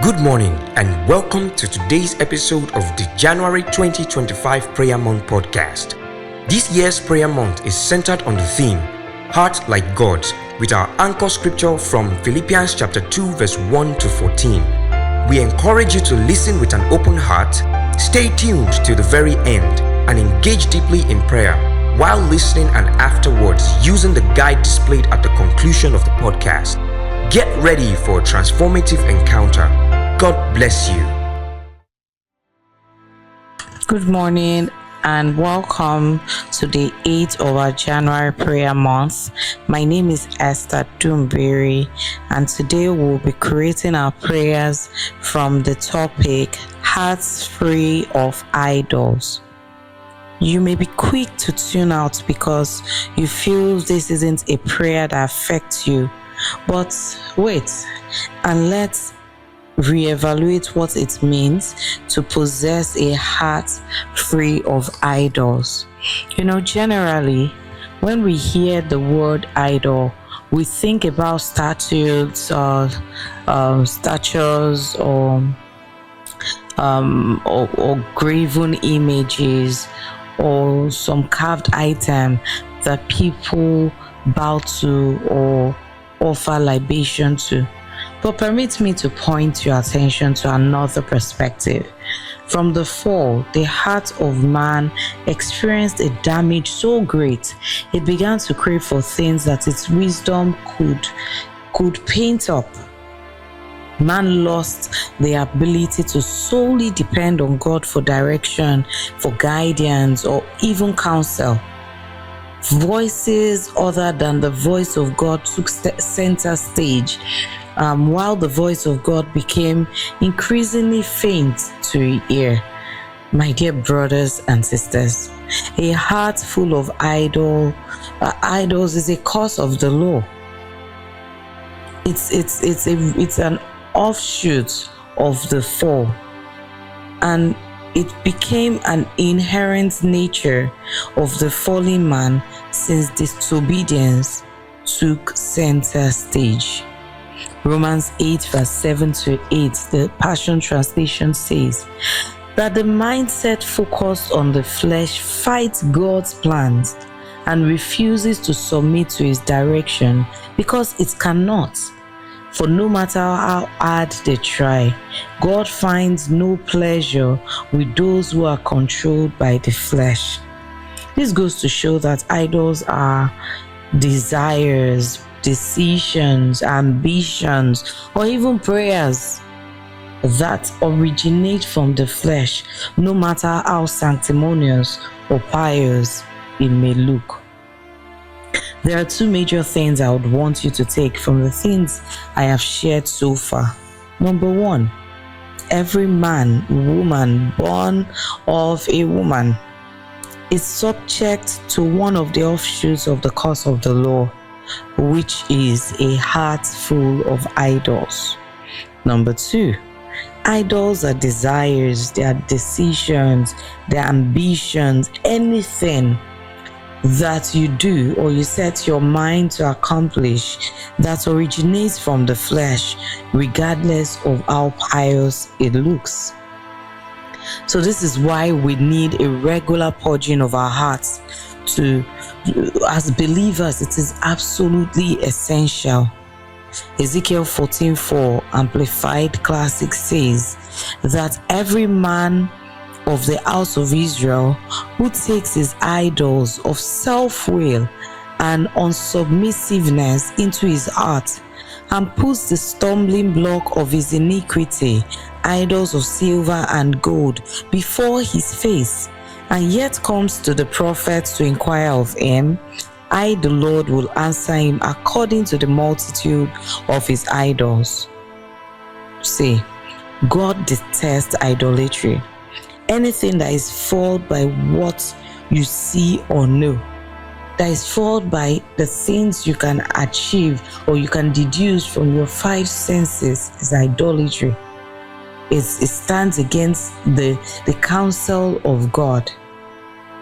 Good morning and welcome to today's episode of the January 2025 Prayer Month podcast. This year's prayer month is centered on the theme, Heart Like God's, with our anchor scripture from Philippians chapter 2 verse 1 to 14. We encourage you to listen with an open heart, stay tuned to the very end, and engage deeply in prayer while listening and afterwards using the guide displayed at the conclusion of the podcast. Get ready for a transformative encounter. God bless you. Good morning and welcome to the 8th of our January prayer month. My name is Esther Dumbiri, and today we'll be creating our prayers from the topic Hearts Free of Idols. You may be quick to tune out because you feel this isn't a prayer that affects you. But wait, and let's reevaluate what it means to possess a heart free of idols. Generally, when we hear the word idol, we think about statues or graven images or some carved item that people bow to or offer libation to. But permit me to point your attention to another perspective. From the fall, the heart of man experienced a damage so great, it began to crave for things that its wisdom could paint up. Man lost the ability to solely depend on God for direction, for guidance, or even counsel. Voices other than the voice of God took center stage, while the voice of God became increasingly faint to hear. My dear brothers and sisters, a heart full of idols is a cause of the law. It's an offshoot of the fall, and it became an inherent nature of the fallen man since disobedience took center stage. Romans 8 verse 7 to 8, the Passion Translation says that the mindset focused on the flesh fights God's plans and refuses to submit to his direction because it cannot. For no matter how hard they try, God finds no pleasure with those who are controlled by the flesh. This goes to show that idols are desires, decisions, ambitions, or even prayers that originate from the flesh, no matter how sanctimonious or pious it may look. There are two major things I would want you to take from the things I have shared so far. Number one, every man, woman born of a woman is subject to one of the offshoots of the curse of the law, which is a heart full of idols. Number two, idols are desires, they are decisions, they are ambitions, anything that you do or you set your mind to accomplish that originates from the flesh, regardless of how pious it looks. So this is why we need a regular purging of our hearts. As believers, it is absolutely essential. Ezekiel 14:4 Amplified Classic says that every man of the house of Israel who takes his idols of self-will and unsubmissiveness into his heart and puts the stumbling block of his iniquity, idols of silver and gold, before his face, and yet comes to the prophets to inquire of him, I, the Lord, will answer him according to the multitude of his idols. See, God detests idolatry. Anything that is fooled by what you see or know, that is fooled by the things you can achieve or you can deduce from your five senses, is idolatry. It stands against the counsel of God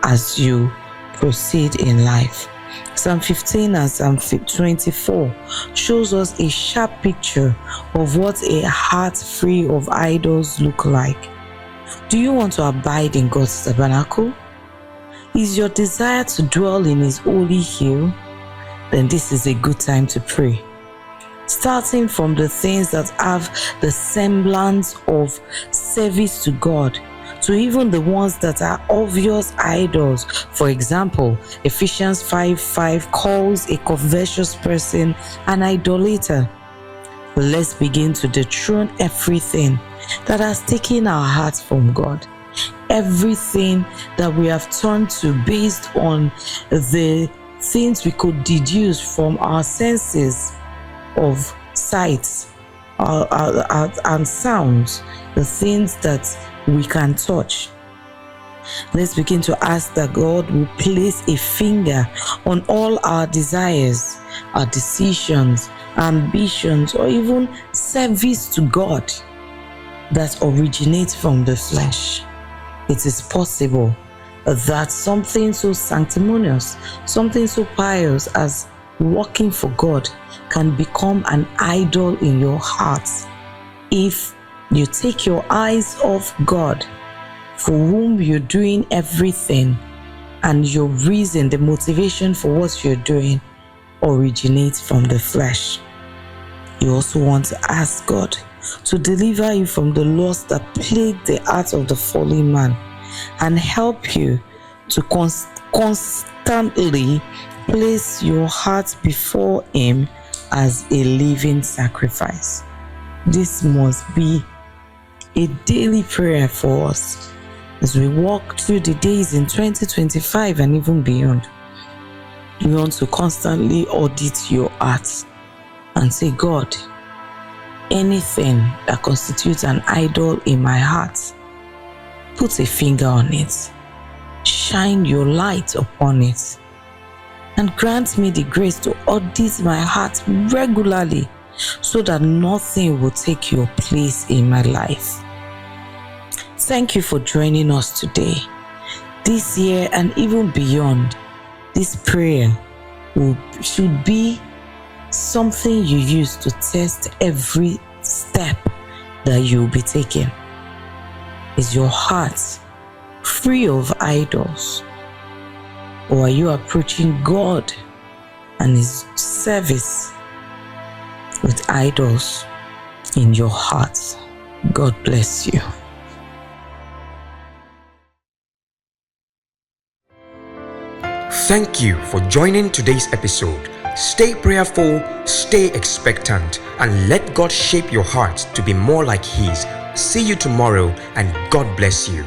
as you proceed in life. Psalm 15 and Psalm 24 shows us a sharp picture of what a heart free of idols look like. Do you want to abide in God's tabernacle? Is your desire to dwell in His holy hill? Then this is a good time to pray. Starting from the things that have the semblance of service to God, to even the ones that are obvious idols. For example, Ephesians 5:5 calls a covetous person an idolater. Let's begin to dethrone everything that has taken our hearts from God. Everything that we have turned to based on the things we could deduce from our senses of sight and sounds, the things that we can touch. Let's begin to ask that God will place a finger on all our desires, our decisions, ambitions, or even service to God that originates from the flesh. It is possible that something so sanctimonious, something so pious as working for God can become an idol in your heart if you take your eyes off God, for whom you're doing everything, and your reason, the motivation for what you're doing, originates from the flesh. You also want to ask God to deliver you from the lust that plagued the heart of the fallen man and help you to constantly place your heart before Him as a living sacrifice. This must be a daily prayer for us as we walk through the days in 2025 and even beyond. You want to constantly audit your heart and say, God, anything that constitutes an idol in my heart, put a finger on it, shine your light upon it, and grant me the grace to audit my heart regularly so that nothing will take your place in my life. Thank you for joining us today. This year and even beyond, this prayer should be something you use to test every step that you'll be taking. Is your heart free of idols? Or are you approaching God and His service with idols in your heart? God bless you. Thank you for joining today's episode. Stay prayerful, stay expectant, and let God shape your heart to be more like His. See you tomorrow, and God bless you.